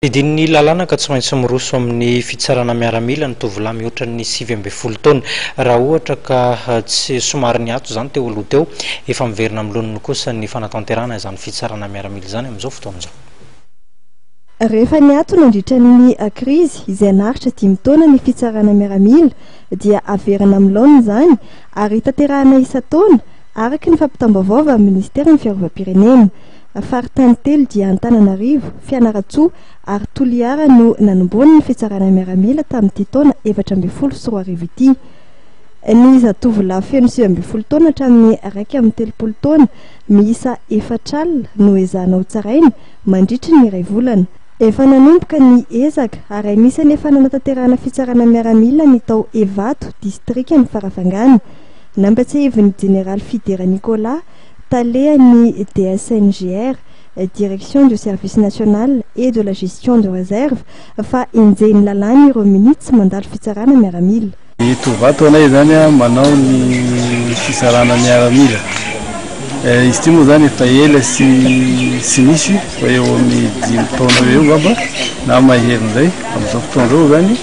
Didin'ny lalàna ka tsy maintsy miroso amin'ny fitsarana miaramila ny tovolahy mihoatra ny 7 taona raha ohatra ka tsy somary niato zany teo aloha teo efa miverina amin'ny loniny kosa ny fanatanterahana izany fitsarana miaramila izany amin'izao fotoana izao. Rehefa niato nandritra ny krizy izay naritra 5 taona ny fitsarana miaramila dia averina amin'ny laoniny izany ary tanterahana isa-taona araka ny fampitam-baovao amin'ny ministera ny fiarovam-pirenena. Faritany telo dia Antananarivo, Fianarantsoa ary Toliara no nanomboana ny fitsarana miaramila tamin'ity taona 2024 ity. Ny zatovolahy feno 7 taona hatramin'ny 1 taona miisa 4 alina no ezahana ho tsaraina mandritra ny iray volana. Efa nanomboka ny ezaka ary anisany efa nanatanterahana fitsarana miaramila ny tao Evato distrikta ny Farafangana. Nambatsehiviny Général Fidera Nicolas Taléany DSNGR, Direction du Service National et de la Gestion de Réserve, fa injeny lalàna ireo minitsy mandalo fitsarana miaramila. Tovato anay zany manao ny fitsarana miaramila. Izy ity moa zany efa ela sy misy fa eo amin'ny 5 taona eo ngamba na mahery zay amin'izao fotoana izao zany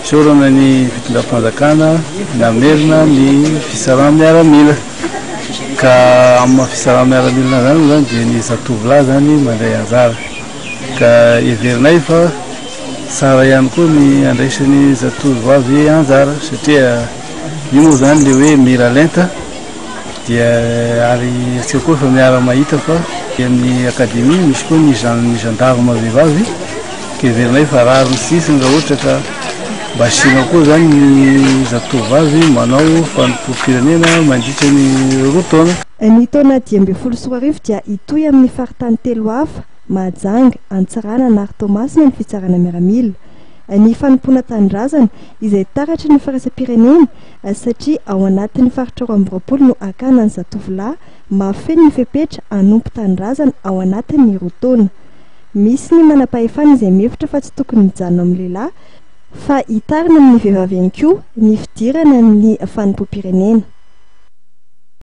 sorana ny fitondram-panjakana namerina ny fitsarana miaramila. Ka amin'ny fitsarana miaramila zany dia ny zatovolahy zany mandray anjara ka heverinay fa tsara ihany koa ny andraisan'ny zatovovavy anjara satria io moa zany le hoe mira lenta dia ary atsika koa fa miara mahita fa amin'ny akademia misy koa ny gendarme vehivavy ka heverinay fa rariny sisiny raha ohatra ka mba asiana koa zany ny zatovovavy manao fanompoam-pirenena mandritra ny 2 taona. Ny taona 2024 dia itoy amin'ny faritany telo hafa Mahajanga, Antsirana na Tomasina ny fitsarana miaramila. Ny fanompoana tanindrazana izay taratra ny firaisam-pirenena satria ao anatin'ny faritra 20 no akana ny zatovolahy mahafeno ny fepetra hanompo tanindrazana ao anatin'ny 2 taona. Misy ny manam-pahefana izay mihevitra fa tsy tokony mijanona amin'ny lehilahy fa hitarina amin'ny vehivavy ihany koa ny fidirana ny fanompoam-pirenena.